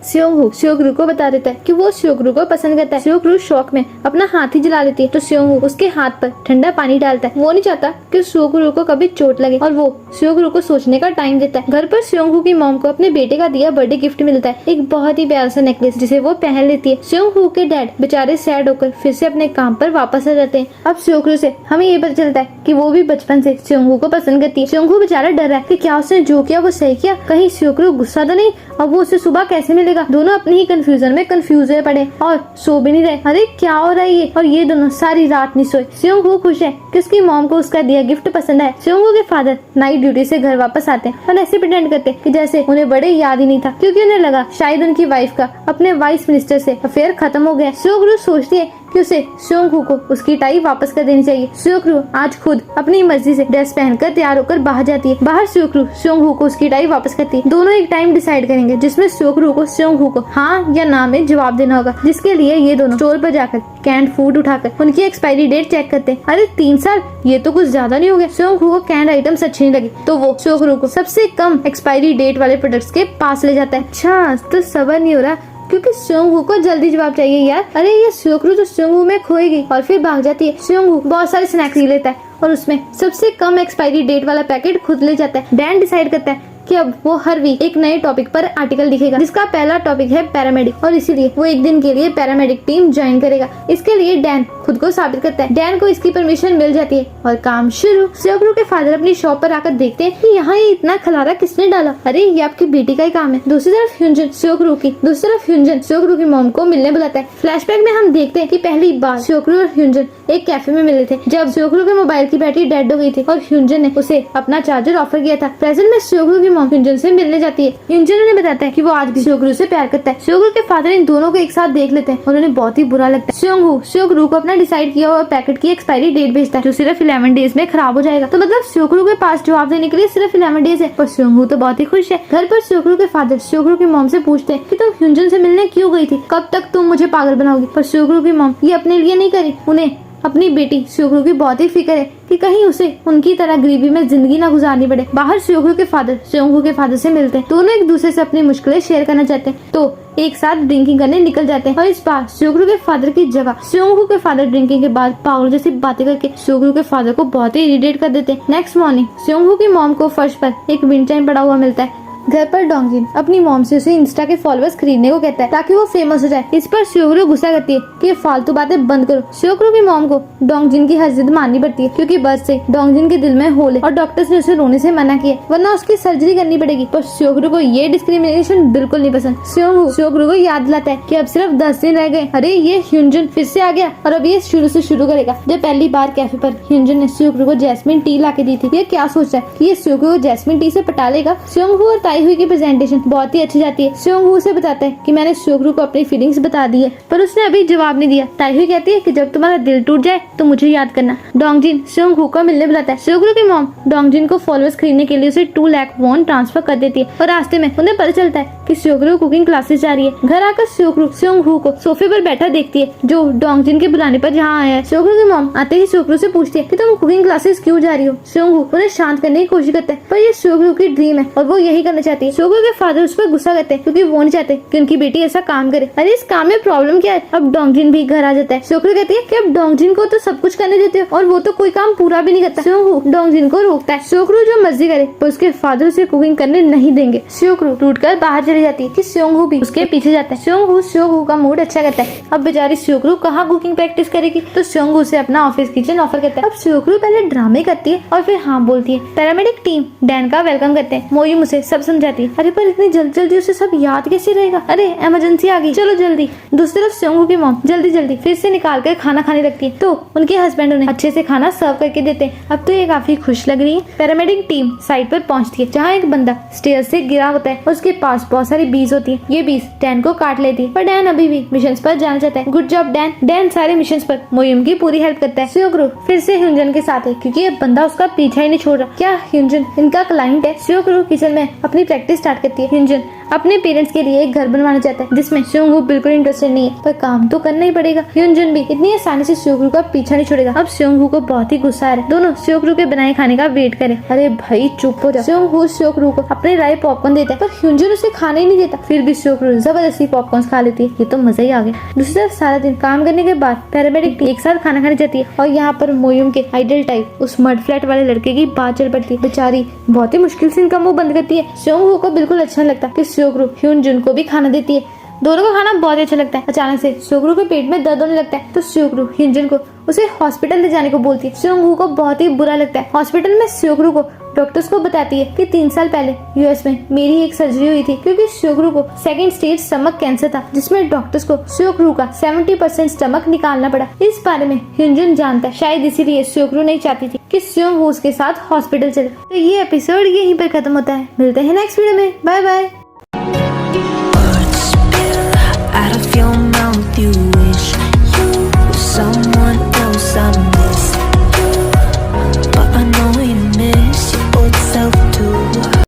स्योंगहू स्योगरू को बता देता है कि वो स्योगरू को पसंद करता है। स्योगरू शौक में अपना हाथ ही जला लेती है तो स्योंगहू उसके हाथ पर ठंडा पानी डालता है। वो नहीं चाहता कि स्योगरू को कभी चोट लगे और वो स्योगरू को सोचने का टाइम देता है। घर पर स्योंगहू की मॉम को अपने बेटे का दिया बर्थडे गिफ्ट मिलता है, एक बहुत ही प्यारा सा नेकलेस जिसे वो पहन लेती है। स्योंगहू के डैड बेचारे सैड होकर फिर से अपने काम पर वापस आ जाते हैं। अब स्योगरू से हमें ये पता चलता है कि वो भी बचपन से स्योंगहू को पसंद करती है। स्योंगहू बेचारा डर रहा है कि क्या उसने जो किया वो सही किया, कहीं स्योगरू गुस्सा तो नहीं और वो उसे सुबह कैसे मिलेगा। दोनों अपनी ही कंफ्यूजन में कंफ्यूज हुए पड़े और सो भी नहीं रहे। अरे क्या हो रहा है ये, और ये दोनों सारी रात नहीं सोए। स्योंगहू खुश है कि उसकी मॉम को उसका दिया गिफ्ट पसंद है। स्योंगहू के फादर नाइट ड्यूटी से घर वापस आते हैं और ऐसे प्रिटेंड करते कि जैसे उन्हें बड़े याद ही नहीं था, क्योंकि उन्हें लगा शायद उनकी वाइफ का अपने वाइस मिनिस्टर से अफेयर खत्म हो गया। स्योगरू सोचती है कि उसे स्योंगहू को उसकी टाई वापस कर देनी चाहिए। स्योगरू आज खुद अपनी मर्जी से ड्रेस पहनकर तैयार होकर बाहर जाती है। बाहर स्योगरू स्योंगहू को उसकी टाई वापस करती है। दोनों एक टाइम डिसाइड करेंगे जिसमें स्योगरू को स्योंगहू को हाँ या ना में जवाब देना होगा, जिसके लिए ये दोनों स्टोर पर जाकर कैंड फूड उठाकर उनकी एक्सपायरी डेट चेक करते हैं। अरे 3 साल, ये तो कुछ ज्यादा नहीं हो गया। स्योंगहू को कैंड आइटम्स अच्छी नहीं लगी तो वो स्योगरू को सबसे कम एक्सपायरी डेट वाले प्रोडक्ट्स के पास ले जाता है। अच्छा तो सबर नहीं हो रहा क्योंकि स्योंगहू को जल्दी जवाब चाहिए यार। अरे ये स्योगरू तो स्योंगहू में खोएगी और फिर भाग जाती है। स्योंगहू बहुत सारे स्नैक्स ले लेता है और उसमें सबसे कम एक्सपायरी डेट वाला पैकेट खुद ले जाता है। डैन डिसाइड करता है कि अब वो हर वीक एक नए टॉपिक पर आर्टिकल लिखेगा, जिसका पहला टॉपिक है पैरामेडिक और इसीलिए वो एक दिन के लिए पैरामेडिक टीम ज्वाइन करेगा। इसके लिए डैन खुद को साबित करता है। डैन को इसकी परमिशन मिल जाती है और काम शुरू। स्योगरू के फादर अपनी शॉप पर आकर देखते हैं कि यहाँ ये इतना खलारा किसने डाला। अरे ये आपकी बेटी का ही काम है। दूसरी तरफ ह्यूंजन स्योगरू की मॉम को मिलने बुलाता है। फ्लैशबैक में हम देखते हैं कि पहली बार स्योगरू और ह्यूंजन एक कैफे में मिले थे जब स्योगरू के मोबाइल की बैटरी डेड हो गई थी और ह्यूंजन ने उसे अपना चार्जर ऑफर किया था। प्रेजेंट में स्योगरू की मॉम ह्यूंजन से मिलने जाती है। ह्यूंजन उन्हें बताता है कि वो आज भी स्योगरू से प्यार करता है। स्योगरू के फादर इन दोनों को एक साथ देख लेते हैं और उन्हें बहुत ही बुरा लगता है। स्योगरू को अपना डिसाइड किया हुआ पैकेट की एक्सपायरी डेट भेजता है जो सिर्फ 11 डेज में खराब हो जाएगा। तो मतलब स्योगरू के पास जवाब देने के लिए सिर्फ 11 डेज है। पर स्योगरू तो बहुत ही खुश है। घर पर स्योगरू के फादर स्योगरू की मॉम से पूछते हैं कि तुम ह्यूंजन से मिलने क्यों गई थी, कब तक तुम मुझे पागल बनाओगी। पर स्योगरू की मॉम ये अपने लिए नहीं करी, उन्हें अपनी बेटी स्योगरू की बहुत ही फिक्र है कि कहीं उसे उनकी तरह गरीबी में जिंदगी ना गुजारनी पड़े। बाहर स्योगरू के फादर से मिलते हैं। दोनों एक दूसरे से अपनी मुश्किलें शेयर करना चाहते हैं तो एक साथ ड्रिंकिंग करने निकल जाते हैं। और इस बार स्योगरू के फादर की जगह स्योगरू के फादर ड्रिंकिंग के बाद पागल जैसी बातें करके स्योगरू के फादर को बहुत ही इरिटेट कर देते हैं। नेक्स्ट मॉर्निंग स्योगरू की मॉम को फर्श पर एक विंड चाइम पड़ा हुआ मिलता है। घर पर डोंगजिन अपनी मॉम से उसे इंस्टा के फॉलोअर्स खरीदने को कहता है ताकि वो फेमस हो जाए। इस पर स्योगरू गुस्सा करती है कि ये फालतू बातें बंद करो। स्योगरू की मॉम को डोंगजिन की हर जिद माननी पड़ती है क्योंकि बर्थ से डोंगजिन के दिल में होल है और डॉक्टर्स ने उसे रोने से मना किया वरना उसकी सर्जरी करनी पड़ेगी। पर स्योगरू को ये डिस्क्रिमिनेशन बिल्कुल नहीं पसंद। स्योगरू को याद दिलाता है कि अब सिर्फ 10 दिन रह गए। अरे ये ह्यूंजन फिर से आ गया और अब ये शुरू से शुरू करेगा। जब पहली बार कैफे पर ह्यूंजन ने स्योगरू को जैस्मिन टी ला के दी थी, ये क्या सोच रहा है कि ये स्योगरू को जैस्मिन टी से पटा लेगा। स्योगरू और ताई हुई की प्रेजेंटेशन बहुत ही अच्छी जाती है। स्योगरू उसे बताता है कि मैंने स्योगरू को अपनी फीलिंग्स बता दी है पर उसने अभी जवाब नहीं दिया। ताईहुई कहती है कि जब तुम्हारा दिल टूट जाए तो मुझे याद करना। डोंगजिन स्योगरू को मिलने बुलाता है। स्योगरू की मॉम डोंगजिन को फॉलोअर्स खरीदने के लिए उसे 2 लाख वॉन ट्रांसफर कर देती है और रास्ते में उन्हें पता चलता है कि स्योगरू कुकिंग क्लासेस जा रही है। घर आकर स्योगरू को सोफे पर बैठा देखती है जो डोंगजिन के बुलाने पर जहाँ आया है। स्योगरू की मॉम आते ही स्योगरू से पूछती है कि तुम कुकिंग क्लासेस क्यों जा रही हो। स्योगरू उन्हें शांत करने की कोशिश करता है पर ये स्योगरू की ड्रीम है और वो यही करना चाहती है। स्योगरू के फादर उस पर गुस्सा करते हैं क्योंकि वो नहीं चाहते कि उनकी बेटी ऐसा काम करे। अरे इस काम में प्रॉब्लम क्या है। अब डोंगजिन भी घर आ जाता है। स्योगरू कहती है कि अब डोंगजिन को तो सब कुछ करने देते हो और वो तो कोई काम पूरा भी नहीं करता। स्योगरू डोंगजिन को रोकता है। स्योगरू जो मर्जी करे पर उसके फादर उसे कुकिंग करने नहीं देंगे। स्योगरू टूटकर बाहर चली जाती है कि स्योगरू भी उसके पीछे जाता है। स्योगरू का मूड अच्छा करता है। अब बेचारी स्योगरू कहाँ कुकिंग प्रैक्टिस करेगी तो स्योगरू उसे अपना ऑफिस किचन ऑफर करता है। अब स्योगरू पहले ड्रामे करती है और फिर हाँ बोलती है। पैरामेडिक टीम डैन का वेलकम करते हैं। मोयुम उसे सब समझाती है। अरे पर इतनी जल्दी उसे सब याद कैसे रहेगा। अरे इमरजेंसी आ गई, चलो जल्दी। दूसरी तरफ स्योगरू की मॉम जल्दी फिर से निकाल कर खाना खाने लगती है तो उनके हस्बैंड उन्हें अच्छे से खाना सर्व करके देते हैं। अब तो ये काफी खुश लग रही है। पैरामेडिक टीम साइट पर पहुंचती है जहाँ एक बंदा स्टेयर से गिरा होता है और उसके पास बहुत सारी बीज होती है। ये बीज डैन को काट लेती है पर डैन अभी भी मिशन पर जाना चाहता है। Good job Dan. डैन सारे मिशन पर मोयुम की पूरी हेल्प करता है। स्योगरू फिर से ह्यूंजन के साथ है क्योंकि ये बंदा उसका पीछा ही नहीं छोड़ रहा। क्या ह्यूंजन इनका क्लाइंट है। स्योगरू किचन में अपनी प्रैक्टिस स्टार्ट करती है। ह्यूंजन अपने पेरेंट्स के लिए एक घर बनवाना चाहता है जिसमें स्योगरू बिल्कुल इंटरेस्टेड नहीं है पर काम तो करना ही पड़ेगा। ह्यूंजन भी इतनी आसानी से स्योगरू का पीछा नहीं छोड़ेगा। अब स्योगरू को बहुत ही गुस्सा आ रहा है। दोनों स्योगरू के बनाए खाने का वेट करें। अरे भाई चुप हो जाओ। स्योगरू को अपने राय पॉपकॉर्न देता है पर ह्यूंजन उसे खा खाने ही नहीं देता। फिर भी स्योकरू जबरदस्ती पॉपकॉर्न खा लेती है। ये तो मजा ही आ गया। दूसरी तरफ सारा दिन काम करने के बाद पैरामेडिक टीम एक साथ खाना खाने जाती है और यहाँ पर मोयुम के आइडल टाइप उस मड फ्लैट वाले लड़के की बात चल पड़ती है। बेचारी बहुत ही मुश्किल से इनका मुंह बंद करती है। स्योंगू को बिल्कुल अच्छा लगता है कि स्योकरू ह्यूनजुन को भी खाना देती है। दोनों को खाना बहुत अच्छा लगता है। अचानक से स्योकरू के पेट में दर्द होने लगता है तो स्योकरू ह्यूनजुन को उसे हॉस्पिटल ले जाने को बोलती है। स्योंगू को बहुत ही बुरा लगता है। हॉस्पिटल में स्योकरू को डॉक्टर्स को बताती है कि 3 साल पहले यूएस में मेरी एक सर्जरी हुई थी क्योंकि स्योकरू को 2nd स्टेज स्टमक कैंसर था, जिसमें डॉक्टर्स को स्योकरू का 70% स्टमक निकालना पड़ा। इस बारे में ह्यूनजुन जानता है, शायद इसीलिए स्योकरू नहीं चाहती थी कि स्योंगू उसके साथ हॉस्पिटल चले। तो ये एपिसोड यहीं पर खत्म होता है। मिलते हैं नेक्स्ट वीडियो में। Bye bye.